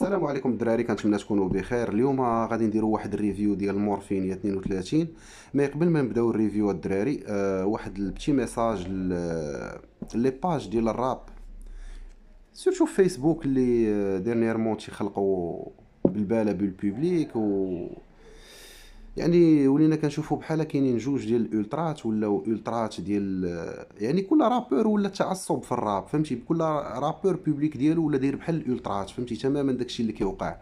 السلام عليكم الدراري، كنتمنى تكونوا بخير. اليوم غادي نديروا واحد الريفيو ديال مورفينيا 32. ما قبل ما نبداو الريفيو الدراري، واحد البتي ميساج لي باج ديال الراب سيرتو في فيسبوك اللي ديرنييرمون تيخلقوا بالباله بالبوبليك، و يعني ولينا كنشوفوا بحال كاينين جوج ديال الالترات ولاو الترات ديال يعني كل رابور ولا تعصب في الراب، فهمتي؟ كل رابور بوبليك ديالو ولا داير بحال الالترات، فهمتي؟ تماما داكشي اللي كيوقع.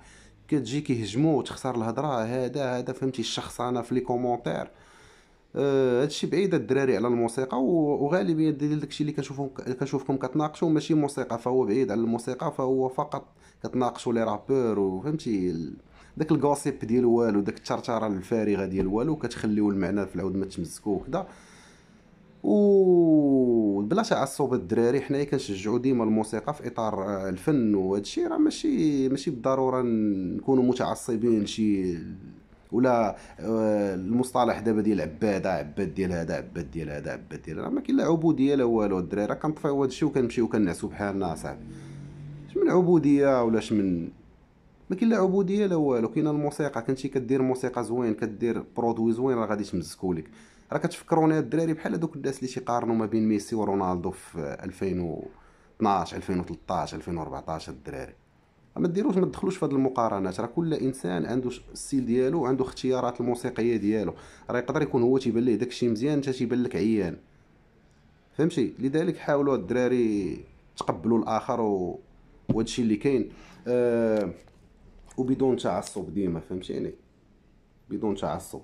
كتجي كيهجموا وتخسر الهضره، هذا فهمتي الشخص انا في لي كومونتير. هادشي بعيد الدراري على الموسيقى، وغالبيه ديال داكشي اللي كنشوفكم كتناقشوا ماشي موسيقى، فهو بعيد على الموسيقى، فهو فقط كتناقشوا لي رابور، وفهمتي داك الغوسيب ديال والو، داك الترتاره الفارغه ديال والو، كتخليو المعنى في العود ما تمسكو وكذا. و بلا تعصب الدراري، حنايا كنشجعوا ديما الموسيقى في اطار الفن، وهادشي راه ماشي بالضروره نكونوا متعصبين لشي ولا المصطلح دابا ديال عباده، عباد ديال هذا، عباد ديال هذا، عباد ديال هذا، ما كاين لا عبوديه لا والو الدراري، راه كنطفيو هادشي وكنمشيو كنعسو بحالنا صاحبي. اش من عبوديه ولاش من، ما كاين لا عبوديه لا والو. كاينه الموسيقى، كنتي كدير موسيقى زوين، كدير برودوي زوين، راه غادي تمزكولك. راه كتفكروني الدراري بحال هذوك الناس اللي تيقارنوا ما بين ميسي ورونالدو في 2012 2013 2014 الدراري. ما تدخلوش في هذه المقارنات، راه كل انسان عنده الستيل ديالو وعنده اختيارات الموسيقيه ديالو. راه يقدر يكون هو تيبان ليه داكشي مزيان، انت تيبان لك عيان، فهمتي؟ لذلك حاولوا الدراري تقبلوا الاخر، وهادشي اللي كاين. أه وبدون تعصب ديما، فهمتيني؟ بدون تعصب.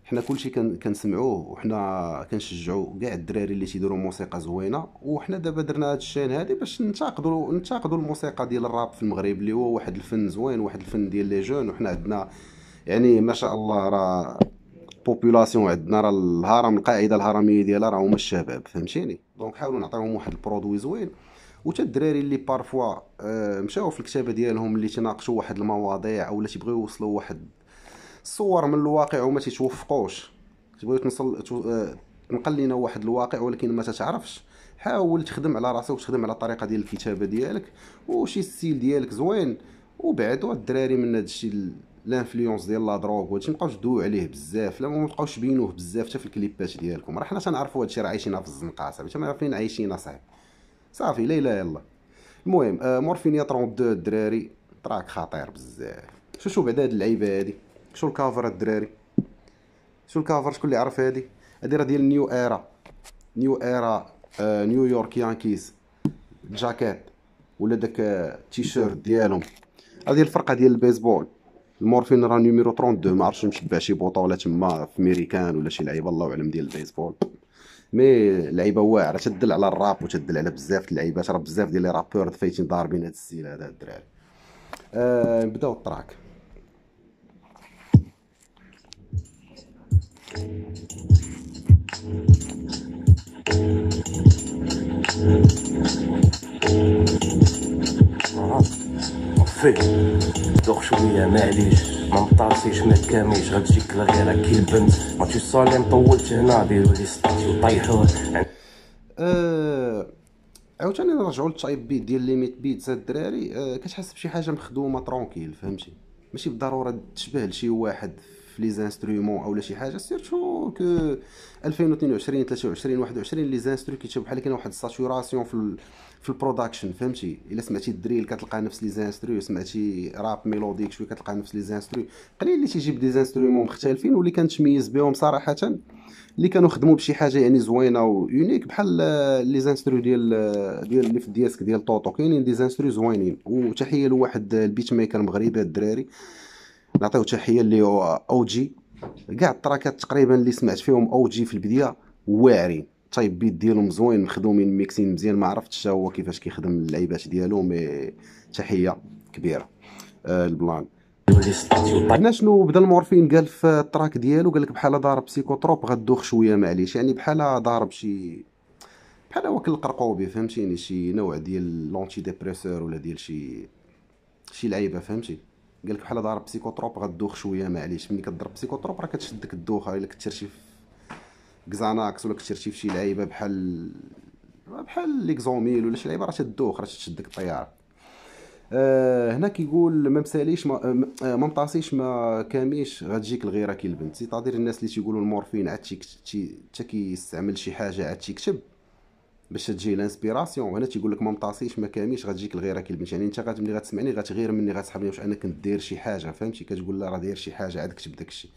حنا كلشي كنسمعوه، وحنا كنشجعوا كاع الدراري اللي تيديروا موسيقى زوينه، وحنا دابا درنا هاد الشين هادي باش ننتقدوا الموسيقى ديال الراب في المغرب، اللي هو واحد الفن زوين، واحد الفن ديال لي جون. وحنا عندنا يعني ما شاء الله، راه بوبولاسيون عندنا، راه الهرم، القاعده الهرميه ديالها راه هما الشباب، فهمتيني؟ دونك حاولوا نعطيوهم واحد البرودوي زوين. وتا الدراري اللي بارفوا مشاو في الكتابه ديالهم، اللي تيناقشوا واحد المواضيع اولا تيبغيو يوصلوا واحد الصور من الواقع وما تيتوفقوش، تبغيو تنقل لينا واحد الواقع ولكن ما تتعرفش، حاول تخدم على راسك وتخدم على الطريقه ديال الكتابه ديالك وشي ستيل ديالك زوين. وبعدوا الدراري من هادشي الانفلونس ديال لا دروغ وهادشي، مابقاوش تدويو عليه بزاف، لا ما تبقاوش تبينوه بزاف حتى في الكليبات ديالكم. راه حنا تنعرفوا هادشي، راه عايشين في الزنقه صاحبي، تما فين عايشين صاحبي، صافي لا اله الا الله. المهم مورفينيا 32 الدراري، تراك خطير بزاف. شو بعدا هاد اللعيبه هادي، شو الكافر الدراري، شو الكافر؟ شكون اللي عرف هادي راه ديال نيو ايرا، نيو ايرا، نيويورك يانكيز. الجاكيت ولا داك التيشيرت ديالهم، هادي الفرقه ديال البيسبول. المورفين راه نيميرو 32، ما عرفتش مشبع شي بطوله تما في ميريكان ولا شي لعيبه الله اعلم ديال البيسبول. مي لعيبه واعره، تدل على الراب وتدل على بزاف د اللعيبات، راه بزاف ديال لي رابور فايتين ضاربين هاد السيل هذا الدراري. نبداو التراك. وفي دوخ شويه معليش، ما مطاسيش ما تكاميش، غتجيك الغيره كي البنت، ما تيصالي مطولت هنا ديروا لي ستاتي وطيحوه. عاوتاني نرجعوا للتايب بيت ديال ليميت بيتس الدراري. كتحس بشي حاجه مخدومه ترونكيل، فهمتي؟ ماشي بالضروره تشبه لشي واحد في لي زانسترومون اولا شي حاجه، سيرتو كو 2022 23 21 لي زانسترو كيتشبه بحال كاين واحد الساتوراسيون في البرودكشن، فهمتي؟ الا سمعتي الدريل كتلقى نفس لي زانسترو، سمعتي راب ميلوديك شويه كتلقى نفس لي زانسترو. قليل اللي تيجيب دي زانسترومون مختلفين، واللي كنتميز بهم صراحه اللي كانوا خدموا بشي حاجه يعني زوينه ويونيك، بحال لي زانسترو ديال اللي في الدياسك ديال طوطو. كاينين دي زانسترو زوينين. وتحيه لواحد البيت ميكر مغربي الدراري، نعطيو تحيه اللي هو او جي. كاع التراكات تقريبا اللي سمعت فيهم او جي في البدايه واعرين، طيب بيت ديالهم زوين، مخدومين ميكسين مزيان. ما عرفتش هو كيفاش كيخدم اللعيبات ديالو، مي تحيه كبيره. البلان هنا شنو بدا المورفين قال في التراك ديالو، قال لك بحال ضارب سيكوتروب غدوخ شويه معليش، يعني بحال ضارب شي، بحال واكل القرقوبي، فهمتيني؟ شي نوع ديال لونتي ديبريسور ولا ديال شي لعيبه، فهمتي؟ قال لك بحال ضارب سيكوتروب غدوخ شويه معليش. ملي كضرب سيكوتروب راه كتشدك الدوخه، الا كنتي في كزاناكس ولا كنتي في شي لعيبه بحال ليكزوميل ولا شي لعيبه، راه تدوخ، راه تشدك الطياره. هنا كيقول ما مساليش ما مطاسيش ما كاميش غتجيك الغيره كي البنت. سيتادير الناس اللي تيقولوا المورفين عاد حتى كيستعمل شي حاجه عاد تيكتب باش تجي الانسبيراسيون، وهنا تيقول لك ما مطاسيش ما كاميش غتجيك الغيره كي البنت. يعني انت ملي غتسمعني غتغير مني، غتسحبني واش انا كنت داير شي حاجه، فهمتي؟ كتقول لا راه داير شي حاجه عاد كتب داكشي،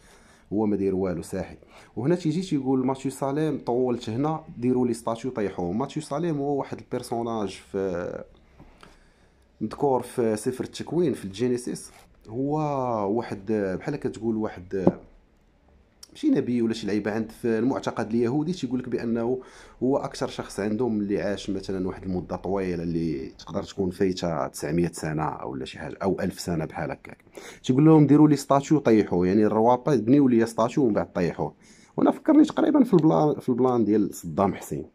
هو ما داير والو ساحي. وهنا تيجي تيقول ماتيو ساليم طولت هنا ديروا لي ستاتيو طيحوه. ماتيو ساليم هو واحد البيرسوناج في مذكور في سفر التكوين في الجينيسيس. هو واحد بحال كتقول واحد ماشي نبي ولا شي لعيبه، عند في المعتقد اليهودي تيقول لك بانه هو اكثر شخص عندهم اللي عاش مثلا واحد المده طويله اللي تقدر تكون فايته 900 سنه او لا شي حاجه او 1000 سنه بحال هكاك. تيقول لهم ديروا لي ستاتيو طيحوه، يعني الروابط بنيو لي ستاتيو ومن بعد طيحوه. وانا فكرني تقريبا في البلان ديال صدام حسين.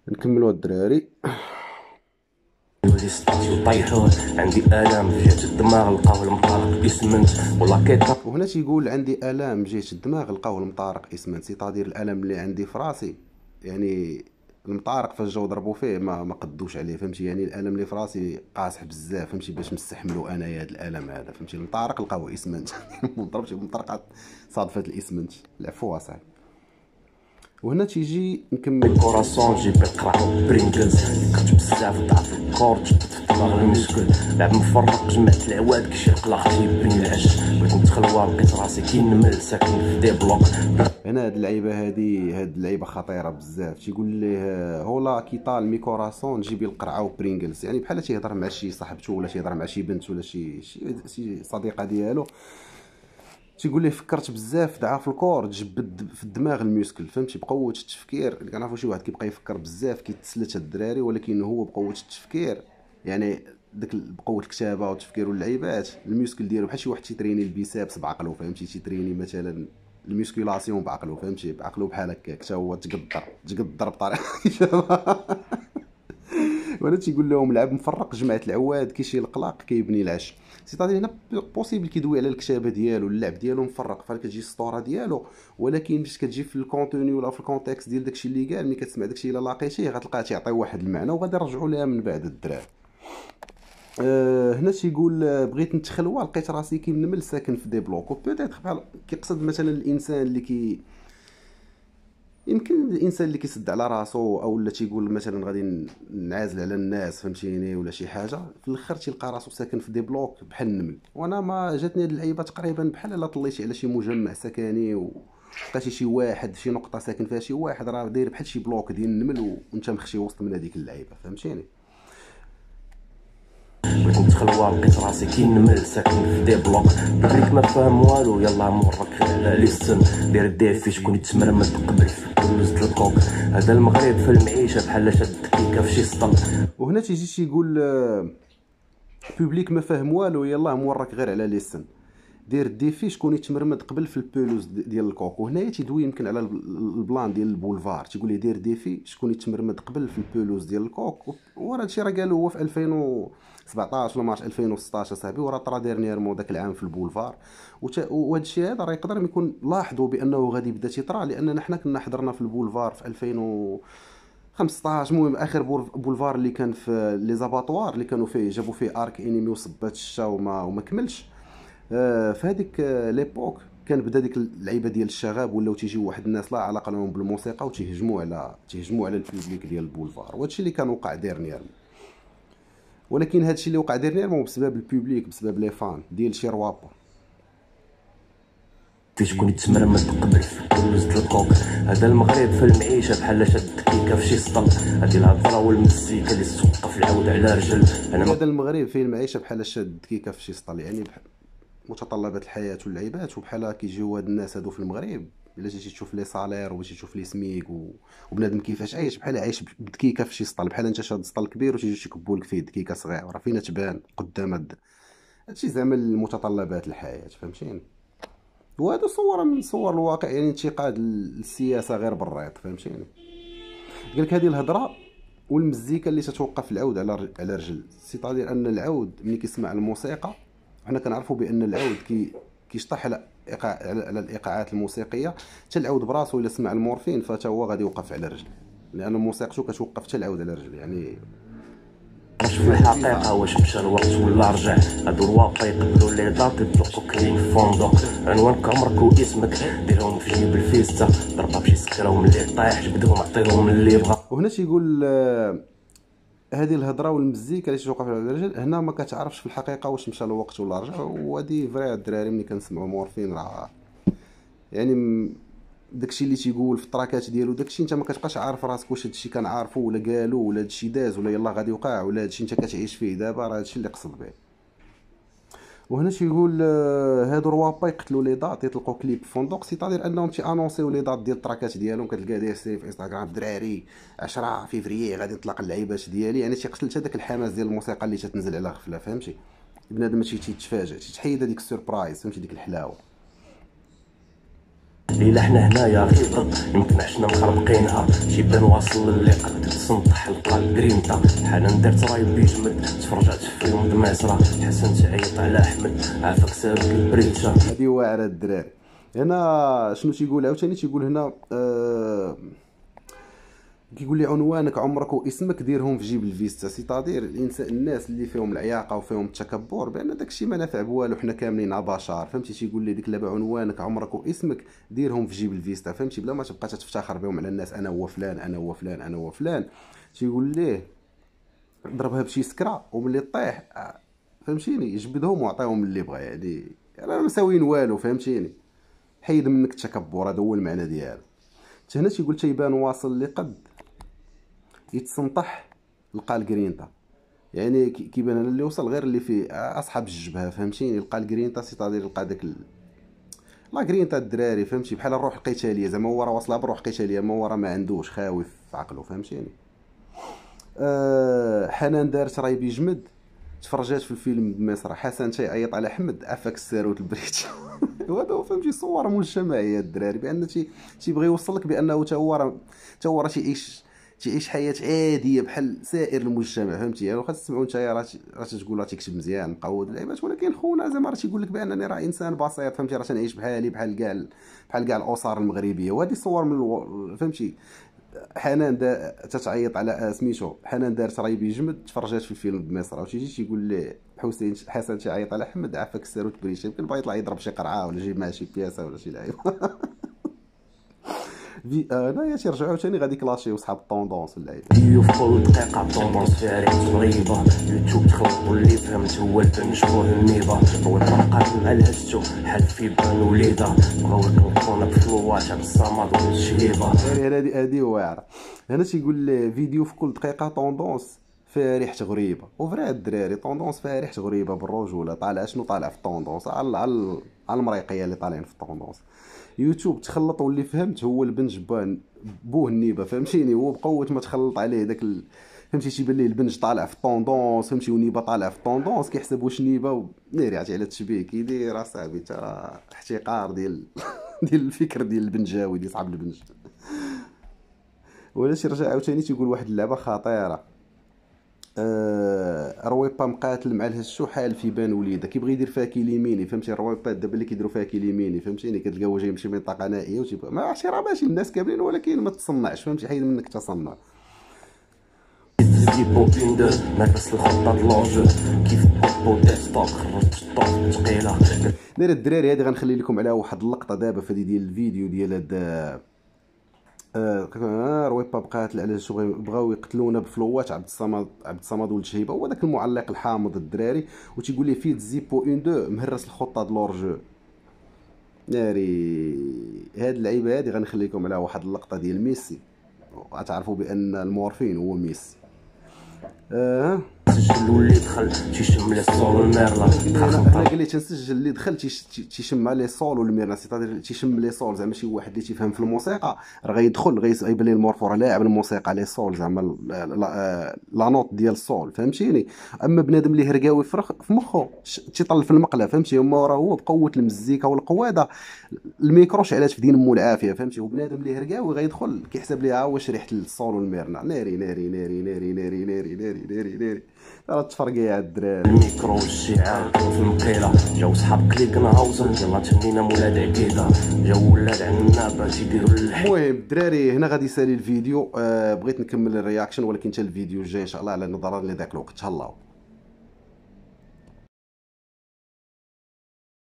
نكملوا الدراري. ولي ستاتيو طيحوه، عندي الام في جهه الدماغ لقاوه المطارق اسمنت ولا كيطا. وهنا تيقول عندي الام جهه الدماغ لقاوه المطارق اسمنت، سيتادير الالم اللي عندي في راسي يعني المطارق فاش جاو ضربوا فيه ما قدوش عليه، فهمتي؟ يعني الالم اللي في راسي قاصح بزاف، فهمتي؟ باش نستحملوا انايا هذا الالم هذا، فهمتي؟ المطارق لقاوه اسمنت ما ضربش بمطرقه صادفت الاسمنت، العفو اصاحبي. وهنا تيجي نكمل الكوراسون جيب القرعه برينجلز، كرت بزاف ضعف الكور جبت في الدماغ المشكل، لعب مفرق جمعت العواد كيشي قلاق تيبني العش، بغيت ندخل لقيت راسي كي نمل ساكن في دي بلوك. هنا هاد اللعيبه هاد اللعيبه خطيره بزاف. تيقول ليه هولا كيطال مي كوراسون جيبي القرعه وبرينجلز، يعني بحال تيهضر مع شي صاحبته ولا تيهضر مع شي بنت ولا شي صديقه ديالو. تيقول ليه فكرت بزاف ضعاف الكور تجبد في الدماغ الميوسكل، فهمتي؟ بقوه التفكير. كنعرفوا شي واحد كيبقى يفكر بزاف كيتسلت هاد الدراري، ولكن هو بقوه التفكير يعني داك بقوه الكتابه والتفكير واللعيبات الميوسكل ديالو بحال شي واحد تيتريني البيسابس بعقلو، فهمتي؟ تيتريني مثلا الميسكيلاسيون بعقلو، فهمتي؟ بعقلو بحال هكاك حتى هو تقدر بطريقه وانا تيقول لهم لعب مفرق جمعت العواد كيشي القلاق كيبني العش. سيتادير هنا بوسيبل كيدوي على الكتابه ديالو، اللعب ديالو مفرق فحال كتجي السطوره ديالو، ولكن باش كتجي في الكونتوني ولا في الكونتكست ديال داكشي اللي قال، ملي كتسمع داكشي الا لاقيتيه غتلقاه تيعطي واحد المعنى وغادي نرجعوا ليها من بعد الدراري. هنا تيقول بغيت نتخلوى لقيت راسي كي نمل ساكن في دي بلوك. وبيتيت بحال كيقصد مثلا الانسان اللي يمكن الانسان اللي كيسد على راسو او لا تيقول مثلا غادي نعازل على الناس، فهمتيني؟ ولا شي حاجه في الاخر تيلقى راسو ساكن في دي بلوك بحال النمل. وانا ما جاتني هاد اللعيبه تقريبا بحال الا طليتي على شي مجمع سكني ولقيتي شي واحد شي نقطه ساكن فيها شي واحد راه داير بحال شي بلوك ديال النمل وانت مخشي وسط من هذيك اللعيبه، فهمتيني؟ بغيت ندخل لقيت راسي كي نمل ساكن في دي بلوك، بغيت ما فاهم والو يلا مورك على ليستن دير ديفي شكون يتمرمد قبل في كلوز الكوك. هذا المغرب في المعيشه بحال شاد كيكه في شي سطل. وهنا تيجي تيقول بوبليك ما فاهم والو يلاه مورك غير على ليسن دير ديفي شكون يتمرمد قبل في البولوز ديال الكوك. وهنايا تيدوي يمكن على البلان ديال البولفار، تيقول لي دير ديفي شكون يتمرمد قبل في البولوز ديال الكوك. وراه هادشي راه قالو هو في 2017 ولا مارش 2016 صاحبي، وراه طرا ديرنييرمون داك العام في البولفار. وهذا الشيء هذا راه يقدر يكون لاحظوا بانه غادي يبدا تيطرا، لاننا حنا كنا حضرنا في البولفار في 2015. المهم اخر بولفار اللي كان في لي زاباطوار اللي كانوا فيه جابوا فيه ارك انمي وصبات الشتا وما كملش. في هذيك ليبوك كان بدا ديك اللعيبه ديال الشغاب، ولاو تيجيو واحد الناس لا علاقه لهم بالموسيقى وتيهجموا على البوبليك ديال البولفار. وهادشي اللي كان وقع ديرنييرمون، ولكن هادشي اللي وقع ديرنييرمون بسبب البوبليك، بسبب لي فان ديال شي روابا. في شكون يتمرمد قبل في كلوز الكوك. هذا المغرب في المعيشه بحال شاد كيكه في شي سطل. هادي الهضره والمزيكا اللي توقف العود على رجل. هذا المغرب فيه المعيشه بحال شاد كيكه في شي سطل، يعني متطلبات الحياه واللعيبات. وبحال كيجيو هاد الناس هادو في المغرب الا جيتي تشوف لي سالير وجيتي تشوف لي سميك وبنادم كيفاش عايش بحال عايش بدكيكه في شي سطل، بحال انت شاد سطل كبير وتيجي تيكبوا لك فيه دكيكه صغيره، راه فينا تبان قدام هادشي زعما المتطلبات الحياه، فهمتيني؟ وهذا صوره من صور الواقع، يعني انتقاد السياسه غير بالريط، فهمتيني؟ قالك هذه الهضره والمزيكا اللي تتوقف العود على رجل. سيتادير ان العود ملي كيسمع الموسيقى، حنا كنعرفوا بان العود كيشطح على الايقاعات الموسيقيه، حتى العود براسو الا سمع المورفين فتا هو غادي يوقف على رجل، لان موسيقته كتوقف حتى العود على رجل. يعني عرفش في الحقيقة واش مشى الوقت ولا رجع. هادو الواقع يقبلوا لي دات يطلقوا كريم فندق. عنوانك عمرك واسمك ديرهم في جيب الفيستا. ضربها بشي سكرة وملي طايح جبدهم عطيهم اللي بغا. وهنا تيقول هذه الهضره والمزيكا اللي توقع في الرجال هنا ما كتعرفش في الحقيقه واش مشى الوقت ولا رجع. وهادي فري الدراري ملي كنسمعوا مورفين راه يعني داكشي اللي تيقول في التراكات ديالو داكشي انت ما كتبقاش عارف راسك واش هادشي كان عارفو ولا قالو ولا هادشي داز ولا يلاه غادي يوقع ولا هادشي انت كتعيش فيه دابا. راه هادشي اللي قصد به. وهنا تيقول هادو روابا يقتلوا لي دات يطلقوا كليب في فندق. سيتادير انهم تيانونسيو لي دات ديال التراكات ديالهم. كتلقى داير سيري في انستغرام دراري 10 فيفري غادي نطلق اللعيبات ديالي. يعني تيقتل حتى داك الحماس ديال الموسيقى اللي تتنزل على غفله. فهمتي بنادم ماشي تيتفاجئ تيتحيد هذيك السوربرايز. فهمتي ديك الحلاوه. ليلة حنا هنايا غير ضد يمكن عشنا مخربقينها. تيبان واصل للي قد تسنطح القلب جرينتا. حنان درت راي بيجمد تفرجات في فيلم دماسرة. حسن تعيط على احمد عافاك سابك البريتشا. هادي واعره الدراري. هنا شنو تيقول عاوتاني تيقول هنا كيقول لي عنوانك عمرك واسمك ديرهم في جيب الفيستا. سيتادير الانسان الناس اللي فيهم العياقه وفيهم التكبر بان داكشي ما نافع بوالو. حنا كاملين بشر. فهمتي تيقول لي ديك لابا عنوانك عمرك واسمك ديرهم في جيب الفيستا. فهمتي بلا ما تبقى تفتخر بهم على الناس انا هو فلان انا هو فلان انا هو فلان. تيقول ليه ضربها بشي سكره وملي طيح فهمتيني يجبدهم وعطيهم اللي بغا. يعني انا مساويين والو. فهمتيني حيد منك التكبر. هذا هو المعنى ديالو. هنا تيقول تيبان واصل لقد يتسنطح لقى الجرينتا. يعني كيبان انا اللي وصل غير اللي فيه اصحاب الجبهه. فهمتيني لقى الجرينتا سيتادير لقى داك لا جرينتا الدراري. فهمتي بحال الروح القتاليه زعما هو راه واصله بالروح القتاليه ما هو راه ما عندوش خاوف في عقله. فهمتيني حنان دارت راي بيجمد تفرجات في الفيلم بمصر. حسن تيعيط على احمد عفاك الساروت البريت. وهذا هو فهمتي صور مجتمعيه الدراري بان تيبغي يوصل لك بانه تا هو راه تعيش حياه عاديه بحال سائر المجتمع. فهمتي يعني واخا تسمعوا نتايا راه تقول راه تيكتب مزيان مقود اللعيبات ولكن خونا زعما راه تيقول لك بانني راه انسان بسيط. فهمتي راه تنعيش بحالي بحال كاع الاسر المغربيه. وهذه صور من فهمتي حنان تتعيط على سميتو حنان دارت راي بيجمد تفرجات في الفيلم بمصر. وتيجي تيقول لي حسن تيعيط على احمد عافاك الساروت بريشه. يمكن بغا يطلع يضرب شي قرعه ولا يجيب معاه شي بياسه ولا شي لعيبه. هنايا تيرجعوا عاوتاني غادي كلاشيو صحاب الطوندونس اللعيبه. فيديو في كل دقيقة طوندونس فيها ريحة غريبة. يوتيوب تخلط واللي فهمت هو البن شكون النيبة. هو الطرقات مع الهجتو حال في بان وليدة. بغاو يطلقونا بفلوات عبد الصمد والشهيبة. هادي واعره. هنا تيقول لي فيديو في كل دقيقه طوندونس فيها ريحه غريبه. وفري الدراري طوندونس فيها ريحه غريبه بالرجوله. طالع شنو طالع في طوندونس على المريقيه اللي طالعين في طوندونس. يوتيوب تخلط واللي فهمت هو البنج بوه النيبه. فهمتيني هو بقوه ما تخلط عليه داك فهمتي تيبان ليه البنج طالع في الطوندونس. فهمتي ونيبه طالع في الطوندونس كيحسب واش نيبه ناري عرفتي على التشبيه كيدير اصاحبي تا احتقار ديال ديال الفكر ديال البنجاوي ديال صاحب البنج. ولا شي رجع عاوتاني تيقول واحد اللعبه خطيره. رويبا مقاتل مع الهشو حال في بان وليده كيبغي يدير فيها كيليميني. فهمتي رويبا دابا اللي كيديروا فيها كيليميني. فهمتيني كتلقى هو جاي يمشي منطقه نائيه وتيبقى ما عرفتي راه ماشي الناس كاملين ولكن ما تصنعش. فهمتي حيد منك تصنع. زيبو بيندر ناقص الخطة دلونجو كيف بوبو ديستوك خرجت الطوب ثقيلة. داير الدراري هادي غنخلي لكم عليها واحد اللقطه دابا فهادي ديال الفيديو ديال هاد رويبا بقات على شو بغاو يقتلونا بفلوات عبد الصمد ولد شهيبه. هو داك المعلق الحامض الدراري. وتيقول لي فيت زيبو 1 2 مهرس الخطه د لورجو ناري. هاد اللعيبه هادي غنخلي لكم عليها واحد اللقطه ديال ميسي. غتعرفوا بان المورفين هو ميسي. سجل واللي دخل تيشم لي صول الميرلا. انا قال لي تنسجل اللي دخل تيشم لي صول والميرنا. سيتادير تيشم لي صول زعما شي واحد اللي تيفهم في الموسيقى راه غيدخل غيبان ليه المورفور لاعب الموسيقى لي صول زعما لا نوت ديال الصول. فهمتيني اما بنادم اللي هرقاوي في مخه تيطل في المقله. فهمتي هما راه هو بقوه المزيكا والقواده الميكرو شعلات في دين مو العافيه. فهمتي هو بنادم اللي هرقاوي غيدخل كيحسب ليها واش ريحه الصول والميرنا. ناري ناري ناري ناري ناري ناري ناري ناري ناري راه تفرقي الدراري. الميكرو والشعار في المقيلة، جاو صحاب كليك نهاوزن، يلا تهنينا مولاد عكيدة، جاو ولاد عنابة تيديروا اللحم. المهم الدراري هنا غادي يسالي الفيديو. بغيت نكمل الرياكشن ولكن حتى الفيديو الجاي ان شاء الله على نظرا لذاك الوقت. تهلاو.